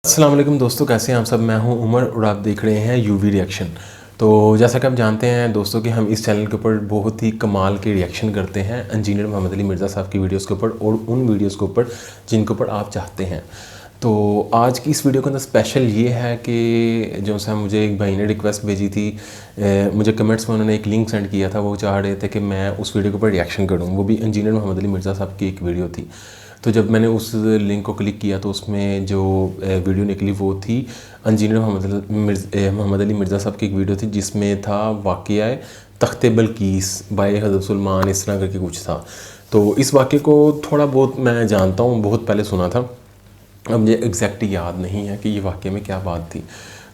السلام علیکم دوستوں، کیسے ہیں آپ سب؟ میں ہوں عمر اور آپ دیکھ رہے ہیں یو وی ریئیکشن۔ تو جیسا کہ آپ جانتے ہیں دوستوں کہ ہم اس چینل کے اوپر بہت ہی کمال کے ریئیکشن کرتے ہیں انجینئر محمد علی مرزا صاحب کی ویڈیوز کے اوپر اور ان ویڈیوز کے اوپر جن کے اوپر آپ چاہتے ہیں۔ تو آج کی اس ویڈیو کے اندر اسپیشل یہ ہے کہ جو سا مجھے ایک بھائی نے ریکویسٹ بھیجی تھی، مجھے کمنٹس میں انہوں نے ایک لنک سینڈ کیا تھا، وہ چاہ رہے تھے کہ میں اس ویڈیو کے اوپر ریئیکشن کروں، وہ بھی انجینئر محمد علی مرزا صاحب کی ایک ویڈیو تھی۔ تو جب میں نے اس لنک کو کلک کیا تو اس میں جو ویڈیو نکلی وہ تھی انجینئر محمد علی مرزا صاحب کی ایک ویڈیو تھی، جس میں تھا واقعہ تخت بلقیس بائی حضرت سلمان، اس طرح کر کے کچھ تھا۔ تو اس واقعے کو تھوڑا بہت میں جانتا ہوں، بہت پہلے سنا تھا، اب مجھے ایگزیکٹ یاد نہیں ہے کہ یہ واقعے میں کیا بات تھی۔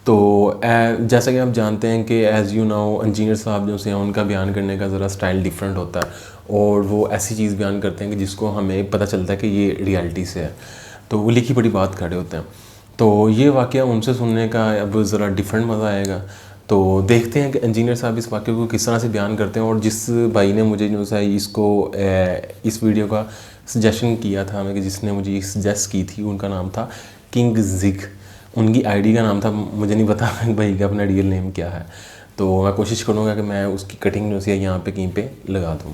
تو جیسا کہ آپ جانتے ہیں کہ ایز یو ناؤ انجینئر صاحب جو سے ان کا بیان کرنے کا ذرا سٹائل ڈیفرنٹ ہوتا ہے، اور وہ ایسی چیز بیان کرتے ہیں کہ جس کو ہمیں پتہ چلتا ہے کہ یہ ریالٹی سے ہے، تو وہ لکھی پڑھی بات کر رہے ہوتے ہیں۔ تو یہ واقعہ ان سے سننے کا اب ذرا ڈیفرنٹ مزہ آئے گا۔ تو دیکھتے ہیں کہ انجینئر صاحب اس واقعے کو کس طرح سے بیان کرتے ہیں، اور جس بھائی نے مجھے جو ہے اس ویڈیو کا سجیشن کیا تھا ہمیں، کہ جس نے مجھے سجیسٹ کی تھی، ان کا نام تھا کنگ زگ، ان کی آئی ڈی کا نام تھا، مجھے نہیں پتا بھائی کا اپنا ریئل نیم کیا ہے۔ تو میں کوشش کروں گا کہ میں اس کی کٹنگ جو ہے یہاں پہ کہیں پہ لگا دوں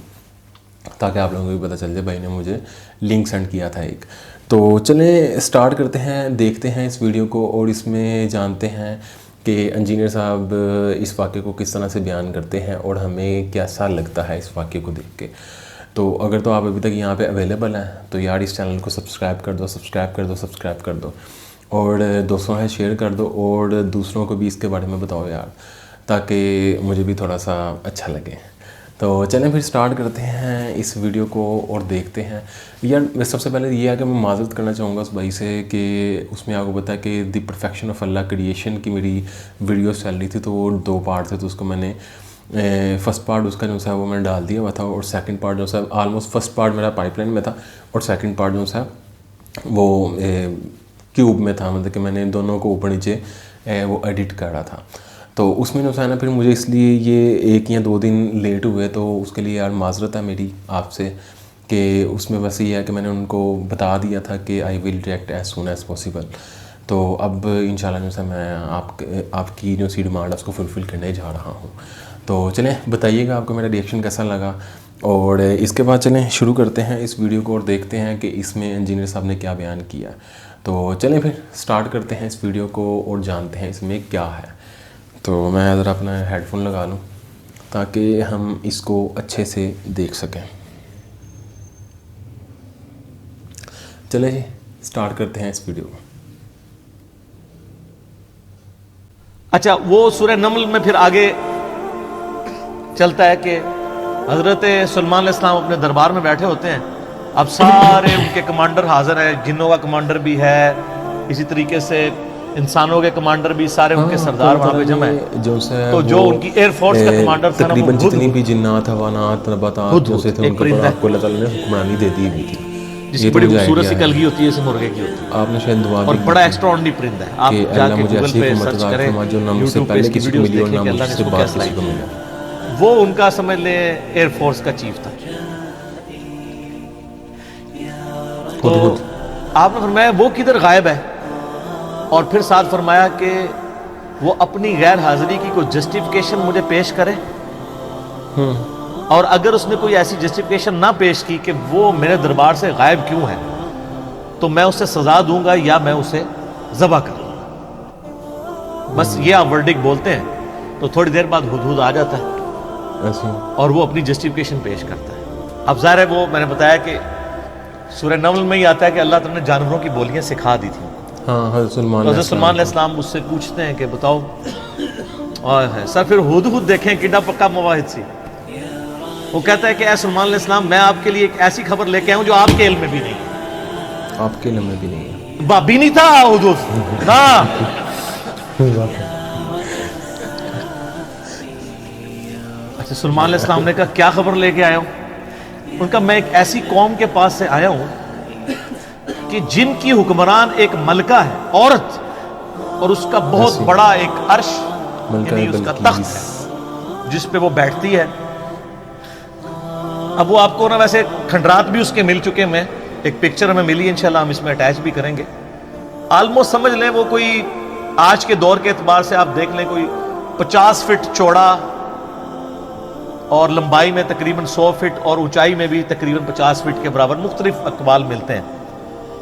تاکہ آپ لوگوں کو بھی پتہ چل جائے۔ بھائی نے مجھے لنک سینڈ کیا تھا ایک۔ تو چلیں سٹارٹ کرتے ہیں، دیکھتے ہیں اس ویڈیو کو اور اس میں جانتے ہیں کہ انجینئر صاحب اس واقعے کو کس طرح سے بیان کرتے ہیں اور ہمیں کیسا لگتا ہے اس واقعے کو دیکھ کے۔ تو اگر تو آپ ابھی تک یہاں پہ اویلیبل ہیں تو یار اس چینل کو سبسکرائب کر دو اور دوستوں سے شیئر کر دو، اور دوسروں کو بھی اس کے بارے میں بتاؤ یار، تاکہ مجھے بھی تھوڑا سا اچھا لگے۔ تو چلیں پھر سٹارٹ کرتے ہیں اس ویڈیو کو اور دیکھتے ہیں۔ یار سب سے پہلے یہ ہے کہ میں معذرت کرنا چاہوں گا اس بھائی سے کہ اس میں آپ کو پتا ہے کہ دی پرفیکشن آف اللہ کریشن کی میری ویڈیوز چل رہی تھی، تو وہ 2 پارٹ تھے، تو اس کو میں نے فرسٹ پارٹ اس کا جو ہے وہ میں نے ڈال دیا ہوا تھا، اور سیکنڈ پارٹ جو ہے آلموسٹ فرسٹ پارٹ میرا پائپ لائن میں تھا اور سیکنڈ پارٹ جو ہے وہ کیوب میں تھا، مطلب کہ میں نے دونوں کو اوپر نیچے وہ ایڈٹ کر رہا تھا۔ تو اس میں جو ہے نا پھر مجھے اس لیے یہ 1 یا 2 دن لیٹ ہوئے، تو اس کے لیے یار معذرت ہے میری آپ سے، کہ اس میں بس یہ ہے کہ میں نے ان کو بتا دیا تھا کہ I will react as soon as possible. تو اب انشاءاللہ جو ہے میں آپ کی جو سی ڈیمانڈ ہے اس کو فلفل کرنے جا رہا ہوں۔ تو چلیں بتائیے گا آپ کو میرا ریئیکشن کیسا لگا، اور اس کے بعد چلیں شروع کرتے ہیں اس ویڈیو کو اور دیکھتے ہیں کہ اس میں انجینئر صاحب نے کیا بیان کیا۔ تو چلیں پھر سٹارٹ کرتے ہیں اس ویڈیو کو اور جانتے ہیں اس میں کیا ہے۔ تو میں ذرا اپنا ہیڈ فون لگا لوں تاکہ ہم اس کو اچھے سے دیکھ سکیں۔ چلیں جی سٹارٹ کرتے ہیں اس ویڈیو کو۔ اچھا، وہ سورہ نمل میں پھر آگے چلتا ہے کہ حضرت سلمان علیہ السلام اپنے دربار میں بیٹھے ہوتے ہیں، اب سارے ان کے کمانڈر حاضر ہیں، جنوں کا کمانڈر بھی ہے، اسی طریقے سے انسانوں کے کمانڈر بھی، سارے ان کے سردار وہاں پہ جمع ہیں۔ تو جو ان کی ایئر فورس کا کمانڈر تھا نا، وہ تقریباً جتنی بھی جنات، حیوانات، نباتات جو سے تھے ان کے اوپر آپ کو اللہ تعالیٰ نے حکمرانی دے دی ہوئی تھی، جس کی بڑی خوبصورت سی کلگی ہوتی ہے، اسے مرغے کی ہوتی ہے، آپ نے شاید دعا اور بڑا ایکسٹرا آرڈنری پرند ہے۔ آپ جا کے گوگل پہ سرچ کریں، یوٹیوب پہ اس کی ویڈیوز دیکھیں کہ اللہ نے اس کو کیسے لائی۔ وہ ان کا سمجھ لیں ایئر فورس کا چیف تھا۔ تو آپ نے فرمایا وہ کدھر غائب ہے، اور پھر ساتھ فرمایا کہ وہ اپنی غیر حاضری کی کوئی جسٹیفیکیشن مجھے پیش کرے، اور اگر اس نے کوئی ایسی جسٹیفیکیشن نہ پیش کی کہ وہ میرے دربار سے غائب کیوں ہے، تو میں اسے سزا دوں گا یا میں اسے ذبح کر دوں گا۔ بس یہ آپ ورڈک بولتے ہیں، تو تھوڑی دیر بعد ہدہد آ جاتا ہے اور وہ اپنی جسٹیفیکیشن پیش کرتا ہے۔ اب ظاہر ہے وہ میں نے بتایا کہ سورہ نمل میں ہی آتا ہے کہ اللہ تعالیٰ نے جانوروں کی بولیاں سکھا دی تھیں۔ ہاں، حضرت سلمان علیہ السلام اس سے پوچھتے ہیں کہ بتاؤ سر، پھر ہدہد دیکھیں کڈا پکا مواحد سی۔ وہ کہتا ہے کہ اے سلمان علیہ السلام، میں آپ کے لیے ایک ایسی خبر لے کے آیا ہوں جو آپ کے علم میں بھی نہیں، آپ کے علم میں بھی نہیں ہے، بابی نہیں تھا ہدہد ہاں۔ اچھا، سلمان علیہ السلام نے کہا کیا خبر لے کے آیا ہوں؟ ان کا میں ایک ایسی قوم کے پاس سے آیا ہوں کہ جن کی حکمران ایک ملکہ ہے، عورت، اور اس کا بہت بڑا ایک عرش، یعنی اس کا تخت ہے جس پہ وہ بیٹھتی ہے۔ اب وہ آپ کو نا ویسے کھنڈرات بھی اس کے مل چکے، میں ایک پکچر ہمیں ملی، انشاءاللہ ہم اس میں اٹیچ بھی کریں گے۔ آلموسٹ سمجھ لیں وہ کوئی آج کے دور کے اعتبار سے آپ دیکھ لیں کوئی 50 فٹ چوڑا اور لمبائی میں تقریباً 100 فٹ اور اونچائی میں بھی تقریباً 50 فٹ کے برابر مختلف اقوال ملتے ہیں.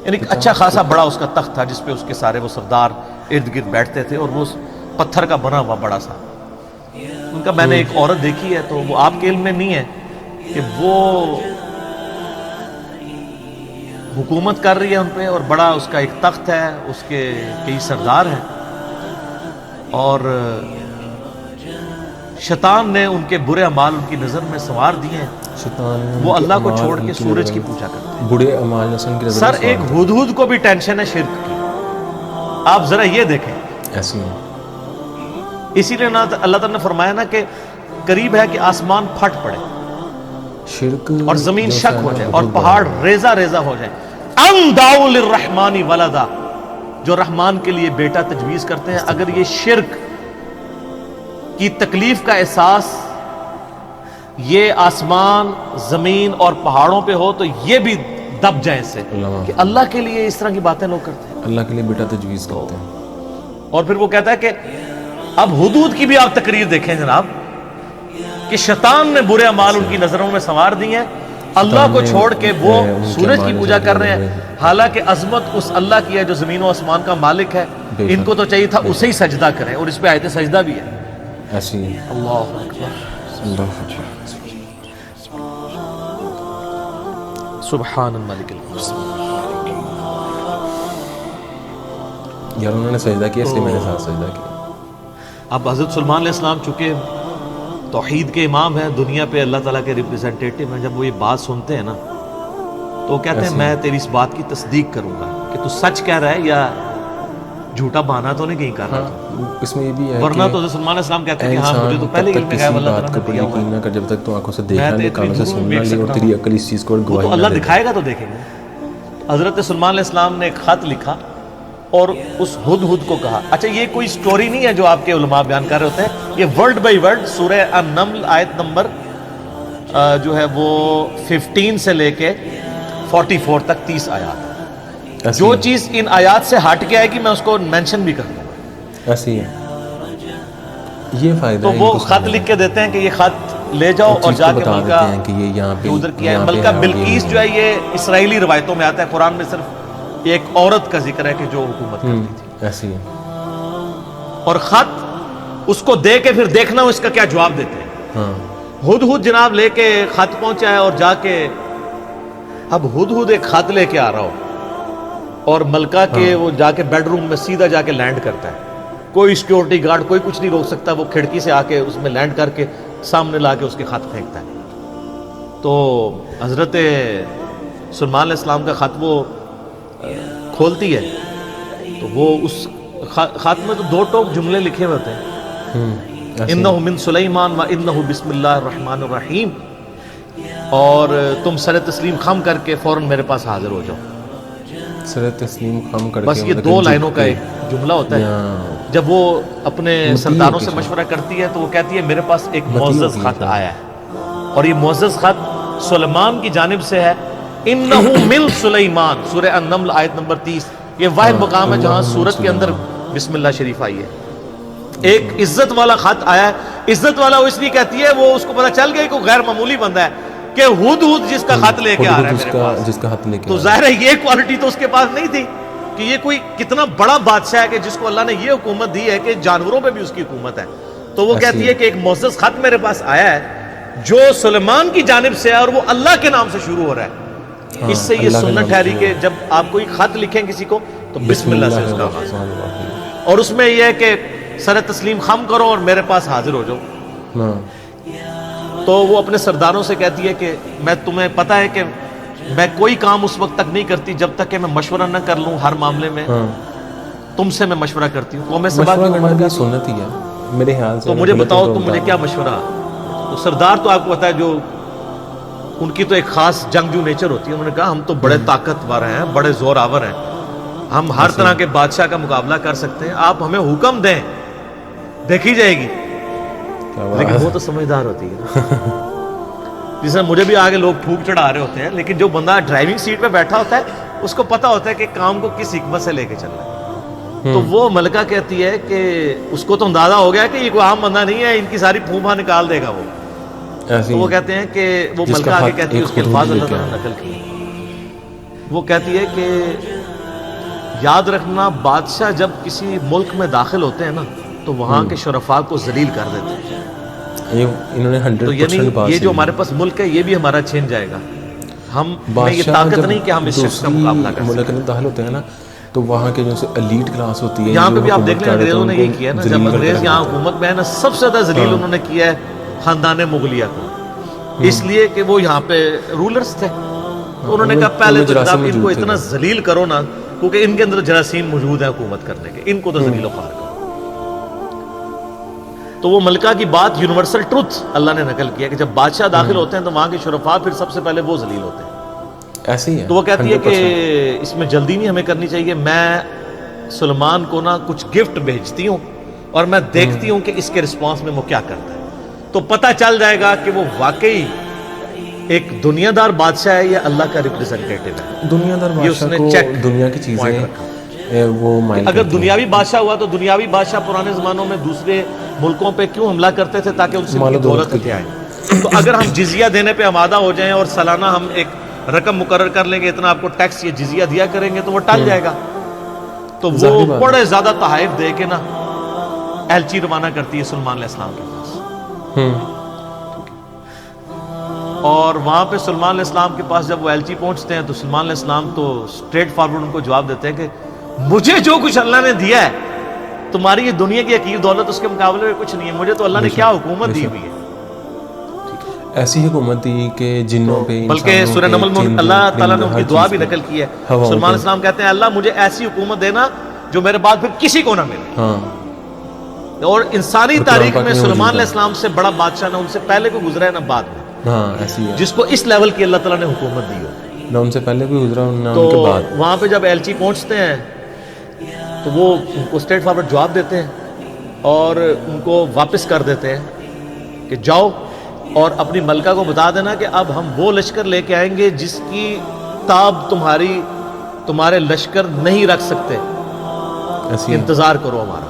یعنی اچھا خاصا بڑا اس کا تخت تھا جس پہ اس کے سارے وہ سردار ارد گرد بیٹھتے تھے اور وہ پتھر کا بنا ہوا بڑا سا. ان کا میں نے ایک عورت دیکھی ہے تو وہ آپ کے علم میں نہیں ہے کہ وہ حکومت کر رہی ہے ان پہ اور بڑا اس کا ایک تخت ہے, اس کے کئی سردار ہیں اور شیطان نے ان کے برے اعمال ان کی نظر میں سنوار دیے ہیں. وہ اللہ کو چھوڑ کے سورج کی پوجا کرتے ہیں. برے اعمال نے ان کی نظر سر ایک ہدہد کو بھی ٹینشن ہے شرک کی. آپ ذرا یہ دیکھیں ایسی ہے. اسی لیے اللہ تعالیٰ نے فرمایا نا کہ قریب ہے کہ آسمان پھٹ پڑے شرک اور زمین شک ہو جائے اور پہاڑ ریزہ ریزہ ہو جائے. ان دعوا للرحمن ولدا, جو رحمان کے لیے بیٹا تجویز کرتے ہیں, اگر یہ شرک کی تکلیف کا احساس یہ آسمان زمین اور پہاڑوں پہ ہو تو یہ بھی دب جائے اس سے کہ اللہ کے لیے اس طرح کی باتیں لوگ کرتے ہیں, اللہ کے لیے بیٹا تجویز کرتے ہیں. اور پھر وہ کہتا ہے کہ اب حدود کی بھی آپ تقریر دیکھیں جناب کہ شیطان نے برے اعمال ان کی نظروں میں سنوار دی ہیں, اللہ کو چھوڑ کے وہ سورج کی پوجا کر رہے ہیں, حالانکہ عظمت اس اللہ کی ہے جو زمین و آسمان کا مالک ہے. ان کو تو چاہیے تھا اسے ہی سجدہ کریں, اور اس پہ آیت سجدہ بھی ہے. ایسی ہے. اللہ اکبر, سبحان الملک القدوس. یار انہوں نے سجدہ کیا اس لیے میں نے ساتھ سجدہ کیا. اب حضرت سلمان علیہ السلام چونکہ توحید کے امام ہیں, دنیا پہ اللہ تعالیٰ کے ریپریزنٹیٹیو ہیں, جب وہ یہ بات سنتے ہیں نا تو وہ کہتے ہیں میں تیری اس بات کی تصدیق کروں گا کہ تو سچ کہہ رہا ہے یا جھوٹا بہانا تو نہیں کہیں کر رہا. اس میں یہ بھی ہے ورنہ تو حضرت سلمان علیہ السلام کہتے ہیں کہ ہاں مجھے تو پہلے علم ہے اللہ تعالیٰ نے دیا ہوا ہے, نہ کر جب تک تو آنکھوں سے دیکھنا نہیں, کانوں سے سننا نہیں, اور تیری عقل اس چیز کو گواہی تو اللہ دکھائے گا تو دیکھیں گے. حضرت سلمان علیہ السلام نے ایک خط لکھا اور اس ہدہد کو کہا. اچھا یہ کوئی سٹوری نہیں ہے جو آپ کے علماء بیان کر رہے ہوتے ہیں, یہ ورڈ بائی ورڈ سورہ النمل آیت نمبر جو ہے وہ 15 سے لے کے 44 تک 30 آیات. جو چیز ان آیات سے ہٹ کے آئے گی میں اس کو مینشن بھی کر دوں گا. ایسی ہے. یہ فائدہ تو وہ خط لکھ کے دیتے ہیں کہ یہ خط لے جاؤ اور جا کے ملکہ کہ یہ یہاں پہ ادھر کیا ہے. ملکہ بلقیس جو ہے یہ اسرائیلی روایتوں میں آتا ہے, قرآن میں صرف ایک عورت کا ذکر ہے کہ جو حکومت کرتی تھی. ایسی ہے. اور خط اس کو دے کے پھر دیکھنا اس کا کیا جواب دیتے ہیں. ہدہد جناب لے کے خط پہنچا ہے اور جا کے اب ہدہد ایک خط لے کے آ رہا ہو اور ملکہ کے وہ جا کے بیڈ روم میں سیدھا جا کے لینڈ کرتا ہے. کوئی سیکیورٹی گارڈ کوئی کچھ نہیں روک سکتا, وہ کھڑکی سے آ کے اس میں لینڈ کر کے سامنے لا کے اس کے خط پھینکتا ہے. تو حضرت سلمان علیہ السلام کا خط وہ کھولتی ہے تو وہ اس خط میں تو 2 ٹوک جملے لکھے ہوتے ہیں, انہ من سلیمان و انہ بسم اللہ الرحمن الرحیم, اور تم سر تسلیم خم کر کے فوراً میرے پاس حاضر ہو جاؤ. سر تسلیم خم کر کے, بس یہ 2 لائنوں کا ایک جملہ ہوتا ہے. جب وہ اپنے سرداروں سے مشورہ کرتی ہے تو وہ کہتی ہے میرے پاس ایک معزز خط آیا ہے, اور یہ معزز خط سلیمان کی جانب سے ہے. انہ من سلیمان, سورہ النمل آیت نمبر 30. یہ واحد مقام ہے جہاں سورت کے اندر بسم اللہ شریف آئی ہے. ایک عزت والا خط آیا ہے. عزت والا وہ اس لیے کہتی ہے وہ اس کو پتہ چل گیا کہ غیر معمولی بندہ ہے کہ ہدہد جس کا خط لے کے آ رہا ہے میرے پاس, جس کا خط لے کے, تو ظاہر ہے یہ کوالٹی تو اس کے پاس نہیں تھی کہ یہ کوئی کتنا بڑا بادشاہ ہے کہ جس کو اللہ نے یہ حکومت دی ہے کہ جانوروں پہ بھی اس کی حکومت ہے. تو وہ کہتی ہے کہ ایک معزز خط میرے پاس آیا ہے جو سلیمان کی جانب سے ہے اور وہ اللہ کے نام سے شروع ہو رہا ہے. اس سے یہ سنت ٹھہری کہ جب آپ کوئی خط لکھیں کسی کو تو بسم اللہ سے اس کا آغاز, اور اس میں یہ ہے کہ سر تسلیم خم کرو اور میرے پاس حاضر ہو جاؤ. تو وہ اپنے سرداروں سے کہتی ہے کہ میں تمہیں پتہ ہے کہ میں کوئی کام اس وقت تک نہیں کرتی جب تک کہ میں مشورہ نہ کر لوں. ہر معاملے میں تم سے میں مشورہ کرتی ہوں. قوم سبا کی سنت ہی ہے میرے خیال سے. تو مجھے بتاؤ تم مجھے کیا مشورہ. تو سردار تو آپ کو پتہ ہے جو ان کی تو ایک خاص جنگجو نیچر ہوتی ہے. انہوں نے کہا ہم تو بڑے طاقتور ہیں, بڑے زور آور ہیں, ہم ہر طرح کے بادشاہ کا مقابلہ کر سکتے ہیں, آپ ہمیں حکم دیں دیکھی جائے گی. لیکن وہ تو سمجھدار ہوتی ہے جس طرح مجھے بھی آگے لوگ پھونک چڑھا رہے ہوتے ہیں, لیکن جو بندہ ڈرائیونگ سیٹ پہ بیٹھا ہوتا ہے اس کو پتا ہوتا ہے کہ کام کو کس حکمت سے لے کے چلنا ہے. تو وہ ملکہ کہتی ہے کہ اس کو تو اندازہ ہو گیا کہ یہ کوئی عام بندہ نہیں ہے، ان کی ساری پھوپھا نکال دے گا وہ. تو وہ کہتے ہیں کہ وہ ملکہ آگے کہتی ہے، اس کے الفاظ اللہ تعالیٰ نے نقل کیے. وہ کہتی ہے کہ یاد رکھنا بادشاہ جب کسی ملک میں داخل ہوتے ہیں نا تو وہاں کے شرفاء کو ذلیل کر دیتے ہیں. انہوں نے 100% تو یعنی یہ جو ہمارے پاس ملک ہے یہ بھی ہمارا چھین جائے گا. ہم میں یہ طاقت نہیں کہ ہم اس شخص کا مقابلہ کر ملک میں داخل ہوتے ہیں نا تو وہاں کے جو ایلیٹ کلاس ہوتی ہے، یہاں پہ بھی آپ دیکھ لیں انگریزوں نے یہی کیا ہے نا. جب انگریز یہاں حکومت میں ہے نا سب سے زیادہ ذلیل انہوں نے کیا ہے خاندان مغلیہ کو، اس لیے کہ وہ یہاں پہ رولرز تھے. تو انہوں نے کہا پہلے تو جناب ان کو اتنا ذلیل کرو نا، کیونکہ ان کے اندر جراثیم موجود ہیں حکومت کرنے کے، ان کو تو ذلیل و خوار کرو. تو وہ ملکہ کی بات یونیورسل ٹروتھ اللہ نے نقل کیا کہ جب بادشاہ داخل ہوتے ہیں تو وہاں کے شرفاء پھر سب سے پہلے وہ ذلیل ہوتے ہیں. ایسے ہی ہے. تو وہ کہتی ہے کہ اس میں جلدی نہیں ہمیں کرنی چاہیے. میں سلمان کو نا کچھ گفٹ بھیجتی ہوں اور میں دیکھتی ہوں کہ اس کے رسپانس میں وہ کیا کرتا ہے، تو پتہ چل جائے گا کہ وہ واقعی ایک دنیا دار بادشاہ ہے یا اللہ کا ریپریزنٹیٹو ہے. دنیا دار بادشاہ کو دنیا کی چیزیں وہ مائل اگر دنیاوی بادشاہ ہوا تو دنیاوی بادشاہ پرانے زمانوں میں دوسرے ملکوں پہ کیوں حملہ کرتے تھے؟ تاکہ ان سے ان کی دولت ہٹے آئے. تو اگر ہم جزیہ دینے پہ آمادہ ہو جائیں اور سالانہ ہم ایک رقم مقرر کر لیں گے اتنا آپ کو ٹیکس یا جزیہ دیا کریں گے تو وہ ٹل جائے گا. تو وہ بڑے زیادہ تحائف دے کے نا ایلچی روانہ کرتی ہے سلمان علیہ السلام کے پاس. اور وہاں پہ سلمان علیہ السلام کے پاس جب وہ ایلچی پہنچتے ہیں تو سلمان علیہ السلام تو اسٹریٹ فارورڈ ان کو جواب دیتے ہیں کہ مجھے جو کچھ اللہ نے دیا ہے تمہاری یہ دنیا کی حقیر دولت اس کے مقابلے میں کچھ نہیں ہے. مجھے تو اللہ نے کیا حکومت دی ہوئی ہے، ایسی حکومت دی کہ جنوں پہ، بلکہ سورہ نمل میں اللہ تعالیٰ نے ان کی دعا بھی نقل کی ہے. سلمان علیہ السلام کہتے ہیں اللہ مجھے ایسی حکومت دینا جو میرے بعد پھر کسی کو نہ ملے. اور انسانی تاریخ میں سلمان علیہ السلام سے بڑا بادشاہ نہ ان سے پہلے کوئی گزرا ہے نہ بعد میں جس کو اس لیول کی اللہ تعالیٰ نے حکومت دی ہو. نہ ان سے پہلے کوئی گزرا نہ تو ان کے بعد. وہاں پہ جب ایلچی پہنچتے ہیں تو وہ ان کو اسٹریٹ فارورڈ جواب دیتے ہیں اور ان کو واپس کر دیتے ہیں کہ جاؤ اور اپنی ملکہ کو بتا دینا کہ اب ہم وہ لشکر لے کے آئیں گے جس کی تاب تمہارے لشکر نہیں رکھ سکتے، انتظار کرو ہمارا.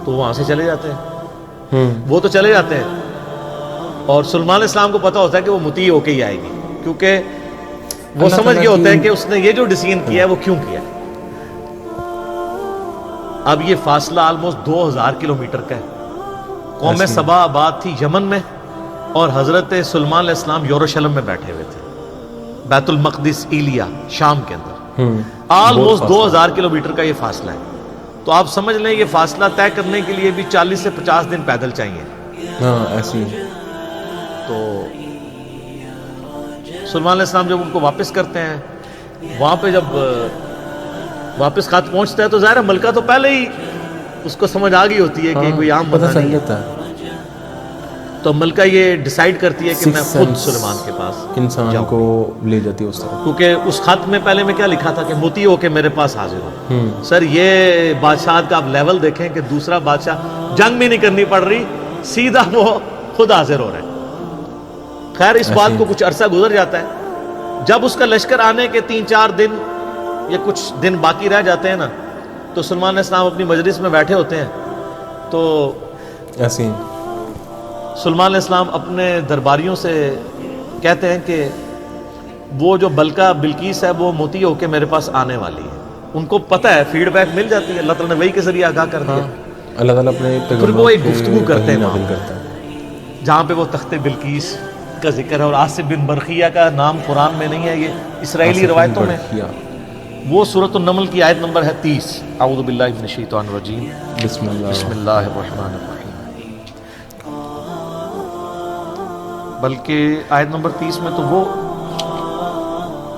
تو وہاں سے چلے جاتے ہیں. وہ تو چلے جاتے ہیں اور سلمان علیہ السلام کو پتا ہوتا ہے کہ وہ مطیع ہو کے ہی آئے گی، کیونکہ وہ سمجھ گئے ہوتے ہیں کہ اس نے یہ جو ڈیسیژن کیا ہے وہ کیوں کیا. اب یہ فاصلہ آلموسٹ 2000 کلومیٹر کا ہے. قوم سبا آباد تھی یمن میں اور حضرت سلمان علیہ السلام یروشلم میں بیٹھے ہوئے تھے، بیت المقدس ایلیا شام کے اندر. آلموسٹ 2000 کلومیٹر کا یہ فاصلہ ہے. تو آپ سمجھ لیں یہ فاصلہ طے کرنے کے لیے بھی 40 سے 50 دن پیدل چاہیے. ایسی. تو سلمان علیہ السلام جب ان کو واپس کرتے ہیں، وہاں پہ جب واپس خط پہنچتا ہے تو ظاہر ملکہ تو پہلے ہی اس کو سمجھ آ گئی ہوتی ہے کہ کوئی عام بندہ نہیں ہے. تو ملکہ یہ ڈیسائیڈ کرتی ہے کہ میں خود سلیمان کے پاس انسان کو لے جاتی ہے اس طرح، کیونکہ اس خط میں پہلے میں کیا لکھا تھا کہ مطیع ہو کے میرے پاس حاضر ہو. سر یہ بادشاہت کا آپ لیول دیکھیں کہ دوسرا بادشاہ جنگ بھی نہیں کرنی پڑ رہی، سیدھا وہ خود حاضر ہو رہے ہیں. خیر اس بات کو کچھ عرصہ گزر جاتا ہے. جب اس کا لشکر آنے کے 3-4 دن یا کچھ دن باقی رہ جاتے ہیں نا تو سلمان علیہ السلام اپنی مجلس میں بیٹھے ہوتے ہیں. تو ایسی سلمان علیہ السلام اپنے درباریوں سے کہتے ہیں کہ وہ جو بلقیس ہے وہ مطیع ہو کے میرے پاس آنے والی ہے. ان کو پتہ ہے، فیڈ بیک مل جاتی ہے، اللہ تعالیٰ نے وحی کے ذریعے آگاہ کر دیا. اللہ تعالیٰ اپنے پھر وہ ایک گفتگو کرتے ہیں جہاں پہ وہ تخت بلقیس کا ذکر ہے. اور آصف بن برقیہ کا نام قرآن میں نہیں ہے، یہ اسرائیلی روایتوں میں. وہ سورۃ النمل کی آیت نمبر ہے 30. اعوذ باللہ من الشیطان الرجیم، بسم اللہ الرحمن الرحیم. بلکہ آیت نمبر 30 میں تو وہ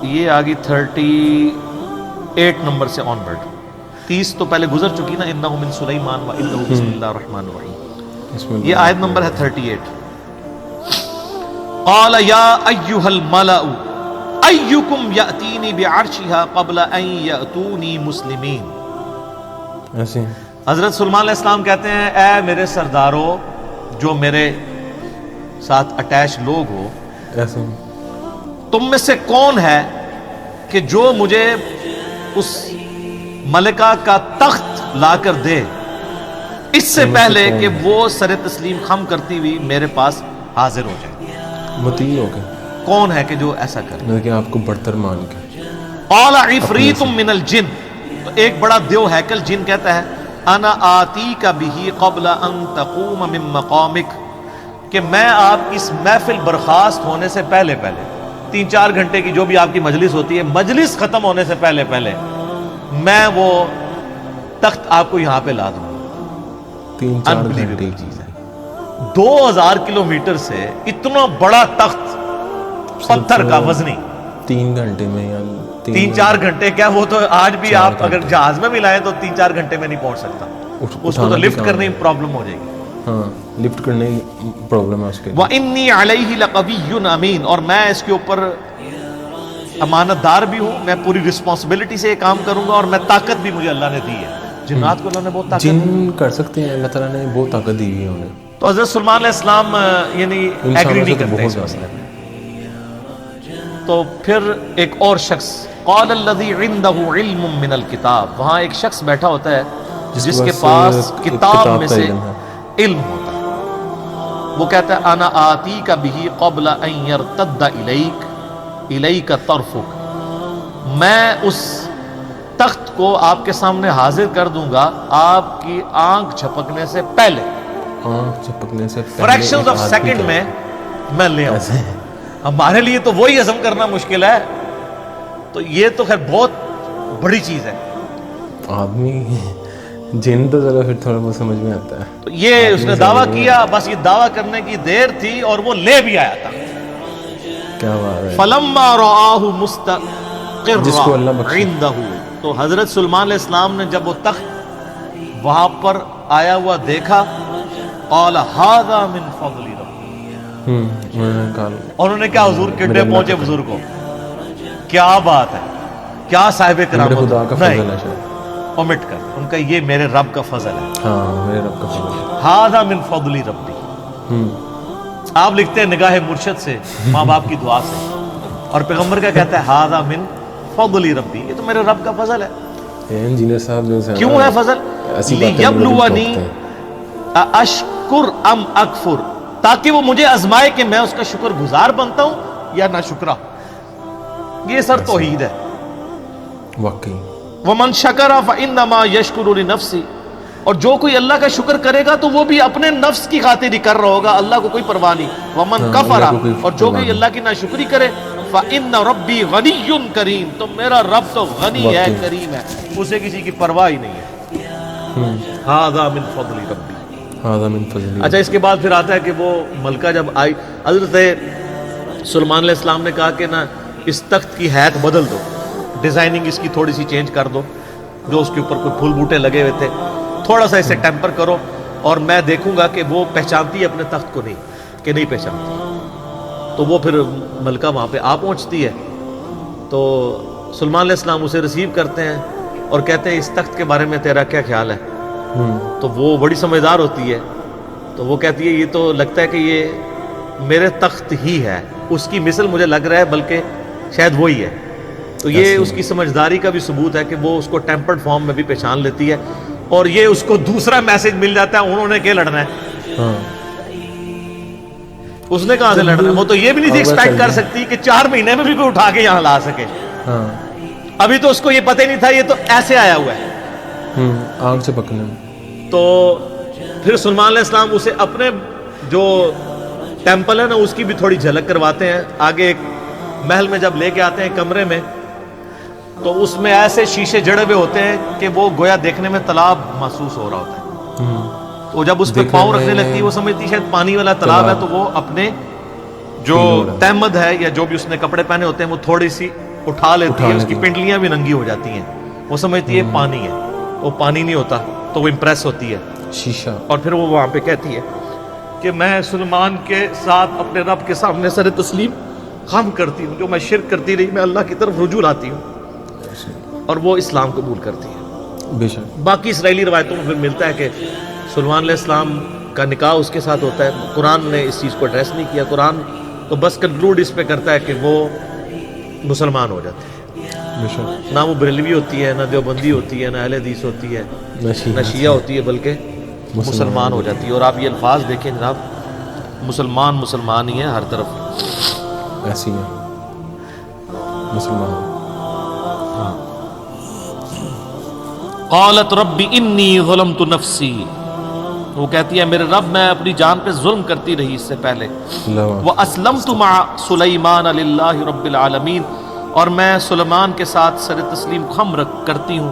یہ آگی 38 نمبر سے آن ورڈ. 30 تو پہلے گزر چکی نا، انہ من سلیمان و انہ بسم اللہ الرحمن الرحیم. یہ آیت نمبر ہے 38. قال یا ایھا الملأ ایکم یأتینی بعرشها قبل ان یأتونی مسلمین. حضرت سلمان علیہ السلام کہتے ہیں اے میرے سردارو جو میرے ساتھ اٹیچ لوگ ہو، تم میں سے کون ہے کہ جو مجھے اس ملکہ کا تخت لا کر دے اس سے پہلے کہ وہ سر تسلیم خم کرتی ہوئی میرے پاس حاضر ہو جائے. مطیع ہو گئے. کون ہے کہ جو ایسا کرے؟ مطلب کہ آپ کو برتر مان کے. قال عفریت من الجن، تو ایک بڑا دیو ہیکل جن کہتا ہے انا آتیک بہ قبل ان تقوم من مقامک، کہ میں آپ اس محفل برخاست ہونے سے پہلے 3-4 گھنٹے کی جو بھی آپ کی مجلس ہوتی ہے، مجلس ختم ہونے سے پہلے میں وہ تخت آپ کو یہاں پہ لا دوں. 3-4 گھنٹے کی چیز ہے. 2000 کلومیٹر سے اتنا بڑا تخت پتھر کا وزنی 3 گھنٹے میں یا 3-4 گھنٹے کیا، وہ تو آج بھی آپ اگر جہاز میں بھی لائیں تو 3-4 گھنٹے میں نہیں پہنچ سکتا. اس کو تو لفٹ کرنے میں پرابلم ہو جائے گی. ہاں لفٹ کرنے کی پرابلم ہے اس کے. وَإِنِّي عَلَيْهِ لَقَوِيٌّ أَمِينٌ، اور میں اس کے اوپر امانت دار بھی ہوں، میں پوری رسپانسبلٹی سے یہ کام کروں گا، اور میں طاقت بھی مجھے اللہ نے دی ہے. جنات کو اللہ نے بہت طاقت جن کر سکتے ہیں، اللہ تعالیٰ نے بہت طاقت دی ہوئی ہے انہیں. تو حضرت سلیمان علیہ السلام یعنی ایگری نہیں کرتے اس مسئلے میں. تو پھر ایک اور شخص قال الذی عنده علم من الکتاب، وہاں ایک شخص بیٹھا ہوتا ہے جس کے پاس کتاب میں سے علم ہوتا ہے. وہ کہتا ہے انا آتیک بہ قبل ان یرتد الیک طرفک، میں اس تخت کو آپ کے سامنے حاضر کر دوں گا آپ کی آنکھ جھپکنے سے پہلے. آنکھ جھپکنے سے پہلے فریکشنز آف سیکنڈ میں لے آؤں. ہمارے لیے تو وہی ہضم کرنا مشکل ہے، تو یہ تو خیر بہت بڑی چیز ہے. آدمی جن تو چلو پھر تھوڑا بہت سمجھ میں آتا ہے. تو یہ اس نے دعویٰ کیا، بس یہ دعویٰ کرنے کی دیر تھی اور وہ لے بھی آیا تھا. کیا بات ہے. فلما رآہ مستقرا عندہ، تو حضرت سلیمان علیہ السلام نے جب وہ تخت وہاں پر آیا ہوا دیکھا، قال ھذا من فضل ربی، انہوں نے کیا حضور کڈے پہنچے بزرگ کو، کیا بات ہے، کیا صاحب کرامت، خدا کا فضل ہے شاید. اومٹ کر ان کا یہ میرے رب کا فضل ہے. ہاں میرے رب کا فضل ہے. ھذا من فضل ربی. آپ لکھتے ہیں نگاہ مرشد سے، ماں باپ کی دعا سے، اور پیغمبر کا کہتا ہے ھذا من فضل ربی، یہ تو میرے رب کا فضل ہے. انجینئر صاحب جو سے کیوں ہے فضل؟ لیبلونی اشکر ام اکفر، تاکہ وہ مجھے آزمائے کہ میں اس کا شکر گزار بنتا ہوں یا ناشکرا. یہ سر توحید ہے. واقعی. ومن شکر فانما یشکر لنفسہ، اور جو کوئی اللہ کا شکر کرے گا تو وہ بھی اپنے نفس کی خاطر ہی کر رہا ہوگا، اللہ کو کوئی پرواہ نہیں. ومن کفر، اور جو کوئی اللہ کی ناشکری کرے، فإن ربی غنی کریم، تو میرا رب تو غنی ہے، کریم ہے، اسے کسی کی پرواہ ہی نہیں ہے. ھذا من فضل ربی. ھذا من فضل. اچھا اس کے بعد پھر آتا ہے کہ وہ ملکہ جب آئی، حضرت سلیمان علیہ السلام نے کہا کہ نا اس تخت کی حیت بدل دو، ڈیزائننگ اس کی تھوڑی سی چینج کر دو، جو اس کے اوپر کوئی پھول بوٹے لگے ہوئے تھے تھوڑا سا اسے ٹیمپر کرو، اور میں دیکھوں گا کہ وہ پہچانتی ہے اپنے تخت کو نہیں کہ نہیں پہچانتی. تو وہ پھر ملکہ وہاں پہ آ پہنچتی ہے. تو سلیمان علیہ السلام اسے ریسیو کرتے ہیں اور کہتے ہیں اس تخت کے بارے میں تیرا کیا خیال ہے. تو وہ بڑی سمجھدار ہوتی ہے، تو وہ کہتی ہے یہ تو لگتا ہے کہ یہ میرے تخت ہی ہے، اس کی مثل مجھے لگ رہا ہے بلکہ شاید وہی ہے. تو یہ اس کی سمجھداری کا بھی ثبوت ہے کہ وہ اس کو ٹیمپرڈ فارم میں بھی پہچان لیتی ہے، اور یہ اس کو دوسرا میسج مل جاتا ہے انہوں نے کیا لڑنا ہے. اس نے کہاں سے لڑنا ہے؟ وہ تو یہ بھی نہیں ایکسپیکٹ کر سکتی کہ 4 مہینے میں بھی کوئی اٹھا کے یہاں لا سکے. ابھی تو اس کو یہ پتہ ہی نہیں تھا، یہ تو ایسے آیا ہوا ہے آنکھ سے پکنے. تو پھر سلیمان علیہ السلام اسے اپنے جو ٹیمپل ہے نا اس کی بھی تھوڑی جھلک کرواتے ہیں. آگے ایک محل میں جب لے کے آتے ہیں کمرے میں، تو اس میں ایسے شیشے جڑے ہوئے ہوتے ہیں کہ وہ گویا دیکھنے میں تالاب محسوس ہو رہا ہوتا ہے. تو جب اس پہ پاؤں رکھنے لگتی ہے وہ سمجھتی ہے شاید پانی والا تالاب ہے، تو وہ اپنے جو تہمد ہے یا جو بھی اس نے کپڑے پہنے ہوتے ہیں وہ تھوڑی سی اٹھا لیتی ہے، اس کی پنڈلیاں بھی ننگی ہو جاتی ہیں، وہ سمجھتی ہے پانی ہے، وہ پانی نہیں ہوتا. تو وہ امپریس ہوتی ہے شیشہ. اور پھر وہ وہاں پہ کہتی ہے کہ میں سلیمان کے ساتھ اپنے رب کے سامنے سر تسلیم خم کرتی ہوں، جو میں شرک کرتی رہی میں اللہ کی طرف رجوع لاتی ہوں، اور وہ اسلام قبول کرتی ہے. بے شک. باقی اسرائیلی روایتوں میں پھر ملتا ہے کہ سلیمان علیہ السلام کا نکاح اس کے ساتھ ہوتا ہے. قرآن نے اس چیز کو ایڈریس نہیں کیا. قرآن تو بس کنکلوڈ اس پہ کرتا ہے کہ وہ مسلمان ہو جاتے ہیں. بے نہ وہ بریلوی ہوتی ہے، نہ دیوبندی ہوتی ہے، نہ اہل حدیث ہوتی ہے، نہ شیعہ ہوتی ہے، بلکہ مسلمان ہو جاتی ہے. اور آپ یہ الفاظ دیکھیں جناب، مسلمان ہی ہیں ہر طرف. ایسی ہے مسلمان. قالت رب انی ظلمت نفسی، وہ کہتی ہے میرے رب میں اپنی جان پہ ظلم کرتی رہی اس سے پہلے. واسلمت مع سلیمان للہ رب العالمین، اور میں سلیمان کے ساتھ سر تسلیم خم کرتی ہوں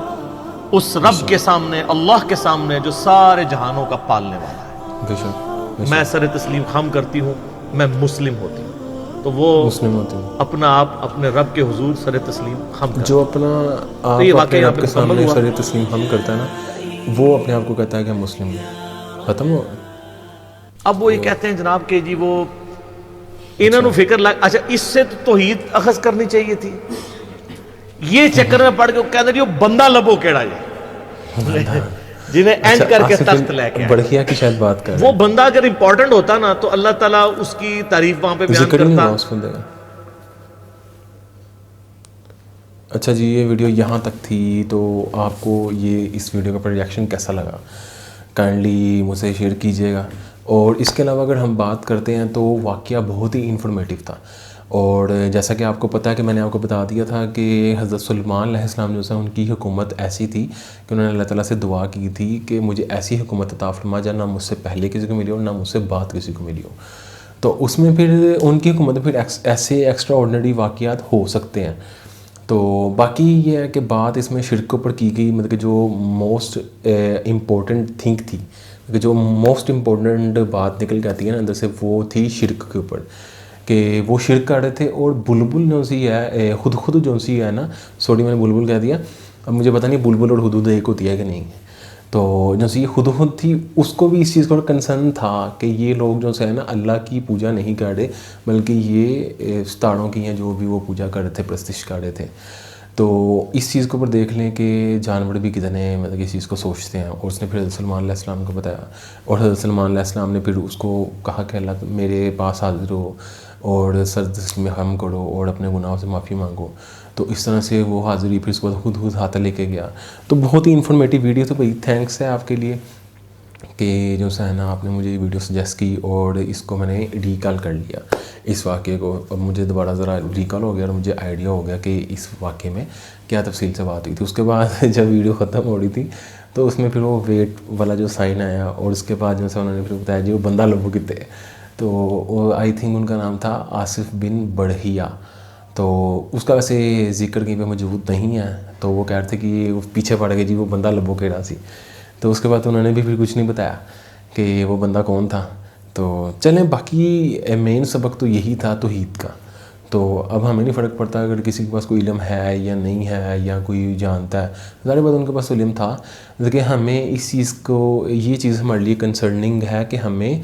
اس رب کے سامنے، اللہ کے سامنے جو سارے جہانوں کا پالنے والا ہے. بے شک میں سر تسلیم خم کرتی ہوں، میں مسلم ہوتی ہوں. تو وہ مسلم ہوتے ہیں اپنا آپ اپنے رب کے حضور سر تسلیم خم کرتا جو اپنا تو یہ آپ واقعہ اپنے یہاں رب پہ کے مکمل سامنے ہوا. سر تسلیم ہم کرتا ہے نا، وہ اپنے آپ کو کہتا ہے کہ ہم مسلم ہیں. ختم ہو. اب وہ یہ کہتے ہیں جناب کہ جی وہ انہوں نے فکر لگ، اچھا اس سے تو توحید اخذ کرنی چاہیے تھی. یہ چکر میں پڑھ کے وہ کہتے ہیں جی وہ بندہ لبو کیڑا جی جنہیں اینڈ کر کے تخت لے کے آئے. بڑھیا کی شاید بات کر وہ بندہ اگر امپورٹنٹ ہوتا نا تو اللہ تعالیٰ اس کی تعریف وہاں پہ بیان ذکر نہیں کرتا. ہوا اس بندے کا. اچھا جی یہ ویڈیو یہاں تک تھی، تو آپ کو یہ اس ویڈیو کا ریئیکشن کیسا لگا کائنڈلی مجھ سے شیئر کیجیے گا. اور اس کے علاوہ اگر ہم بات کرتے ہیں تو واقعہ بہت ہی انفارمیٹیو تھا. اور جیسا کہ آپ کو پتہ ہے کہ میں نے آپ کو بتا دیا تھا کہ حضرت سلیمان علیہ السلام جو ہے ان کی حکومت ایسی تھی کہ انہوں نے اللہ تعالیٰ سے دعا کی تھی کہ مجھے ایسی حکومت عطا فرما جا نہ مجھ سے پہلے کسی کو ملی ہو نہ مجھ سے بعد کسی کو ملی ہو. تو اس میں پھر ان کی حکومت پھر ایسے ایکسٹرا آرڈنری واقعات ہو سکتے ہیں. تو باقی یہ ہے کہ بات اس میں شرک کے اوپر کی گئی، مطلب کہ جو موسٹ امپورٹنٹ تھنک تھی، کہ جو موسٹ امپورٹنٹ بات نکل کے آتی ہے نا اندر سے، وہ تھی شرک کے اوپر، کہ وہ شرک کر رہے تھے. اور بلبل جو سی ہے خود جو سی ہے نا، سوری میں نے بلبل کہہ دیا، اب مجھے پتہ نہیں بلبل اور حدود ایک ہوتی ہے کہ نہیں. تو جو سی خود تھی اس کو بھی اس چیز کا کنسرن تھا کہ یہ لوگ جو ہے نا اللہ کی پوجا نہیں کر رہے بلکہ یہ ستاروں کی ہیں جو بھی وہ پوجا کر رہے تھے، پرستش کر رہے تھے. تو اس چیز کے اوپر دیکھ لیں کہ جانور بھی کتنے مطلب اس چیز کو سوچتے ہیں. اور اس نے پھر حضرت سلیمان علیہ السلام کو بتایا، اور حضرت سلیمان علیہ السلام نے پھر اس کو کہا کہ اللہ میرے پاس حاضر ہو اور سر تسلیم خم کرو اور اپنے گناہوں سے معافی مانگو. تو اس طرح سے وہ حاضری پھر اس کو خود ہاتھ لے کے گیا. تو بہت ہی انفارمیٹیو ویڈیو. تو بھائی تھینکس ہے آپ کے لیے کہ جو ہے نا آپ نے مجھے یہ ویڈیو سجیسٹ کی اور اس کو میں نے ریکال کر لیا اس واقعے کو. اب مجھے دوبارہ ذرا ریکال ہو گیا اور مجھے آئیڈیا ہو گیا کہ اس واقعے میں کیا تفصیل سے بات ہوئی تھی. اس کے بعد جب ویڈیو ختم ہو رہی تھی تو اس میں پھر وہ ویٹ والا جو سائن آیا اور اس کے بعد جو ہے انہوں نے پھر بتایا جی وہ بندہ لبو کتے. تو آئی تھنک ان کا نام تھا آصف بن بڑھیا. تو اس کا ویسے ذکر کہیں پہ موجود نہیں ہے. تو وہ کہہ رہے تھے کہ وہ پیچھے پڑ گئے جی وہ بندہ لبو کیڑا سی. تو اس کے بعد انہوں نے بھی پھر کچھ نہیں بتایا کہ وہ بندہ کون تھا. تو چلیں باقی مین سبق تو یہی تھا توحید کا. تو اب ہمیں نہیں فرق پڑتا اگر کسی کے پاس کوئی علم ہے یا نہیں ہے یا کوئی جانتا ہے. ظاہر بات ان کے پاس علم تھا لیکن ہمیں اس چیز کو یہ چیز ہمارے لیے کنسرننگ ہے کہ ہمیں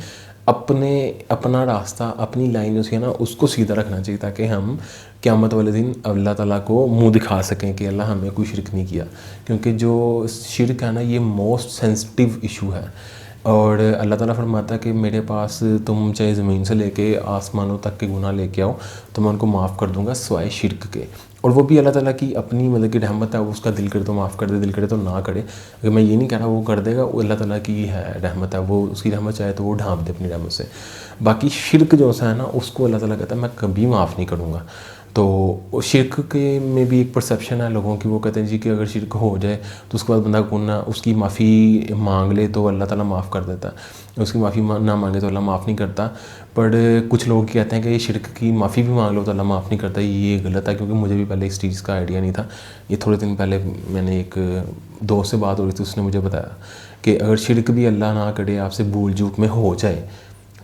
اپنا راستہ اپنی لائن جو ہے نا اس کو سیدھا رکھنا چاہیے تاکہ ہم قیامت والے دن اللہ تعالیٰ کو منہ دکھا سکیں کہ اللہ ہمیں کوئی شرک نہیں کیا. کیونکہ جو شرک ہے نا یہ موسٹ سینسٹیو ایشو ہے. اور اللہ تعالیٰ فرماتا ہے کہ میرے پاس تم چاہے زمین سے لے کے آسمانوں تک کے گناہ لے کے آؤ تو میں ان کو معاف کر دوں گا سوائے شرک کے. اور وہ بھی اللہ تعالیٰ کی اپنی مطلب کہ رحمت ہے، وہ اس کا دل کرے تو معاف کر دے، دل کرے تو نہ کرے. اگر میں یہ نہیں کہہ رہا وہ کر دے گا، وہ اللہ تعالیٰ کی ہے رحمت ہے، وہ اس کی رحمت چاہے تو وہ ڈھانپ دے اپنی رحمت سے. باقی شرک جو ہے نا اس کو اللہ تعالیٰ کہتا ہے میں کبھی معاف نہیں کروں گا. تو شرک کے میں بھی ایک پرسیپشن ہے لوگوں کی، وہ کہتے ہیں جی کہ اگر شرک ہو جائے تو اس کے بعد بندہ گناہ اس کی معافی مانگ لے تو اللہ تعالیٰ معاف کر دیتا ہے، اس کی معافی نہ مانگے تو اللہ معاف نہیں کرتا. پر کچھ لوگ کہتے ہیں کہ یہ شرک کی معافی بھی مانگ لو تو اللہ معاف نہیں کرتا. یہ غلط ہے کیونکہ مجھے بھی پہلے اس چیز کا آئیڈیا نہیں تھا. یہ تھوڑے دن پہلے میں نے ایک دوست سے بات ہو رہی تھی، اس نے مجھے بتایا کہ اگر شرک بھی اللہ نہ کرے آپ سے بھول چوک میں ہو جائے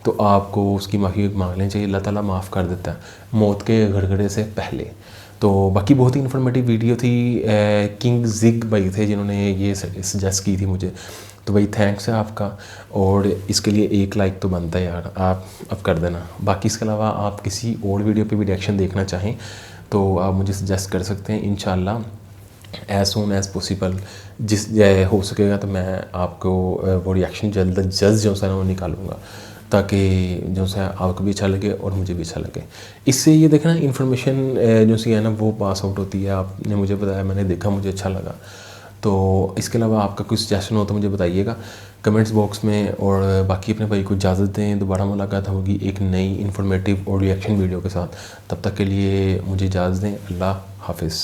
تو آپ کو اس کی معافی مانگ لینی چاہیے، اللہ تعالیٰ معاف کر دیتا ہے موت کے گھڑگھڑے سے پہلے. تو باقی بہت ہی انفارمیٹیو ویڈیو تھی. کنگ زگ بھائی تھے جنہوں نے یہ سجیسٹ کی تھی مجھے. تو بھائی تھینکس ہے آپ کا، اور اس کے لیے 1 لائک تو بنتا ہے یار، آپ اب کر دینا. باقی اس کے علاوہ آپ کسی اور ویڈیو پہ بھی ریئیکشن دیکھنا چاہیں تو آپ مجھے سجیسٹ کر سکتے ہیں. انشاءاللہ ایز سون ایز پاسبل جس ہو سکے گا تو میں آپ کو وہ ریئیکشن جلد از جلد جو ہے نا وہ نکالوں گا. تاکہ جو ہے آپ کو بھی اچھا لگے اور مجھے بھی اچھا لگے. اس سے یہ دیکھنا انفارمیشن جو سی ہے نا وہ پاس آؤٹ ہوتی ہے. آپ نے مجھے بتایا, میں نے دیکھا, مجھے اچھا لگا. تو اس کے علاوہ آپ کا کوئی سجیشن ہو تو مجھے بتائیے گا کمنٹس باکس میں. اور باقی اپنے بھائی کو اجازت دیں. دوبارہ ملاقات ہوگی ایک نئی انفارمیٹیو اور ریئیکشن ویڈیو کے ساتھ. تب تک کے لیے مجھے اجازت دیں. اللہ حافظ.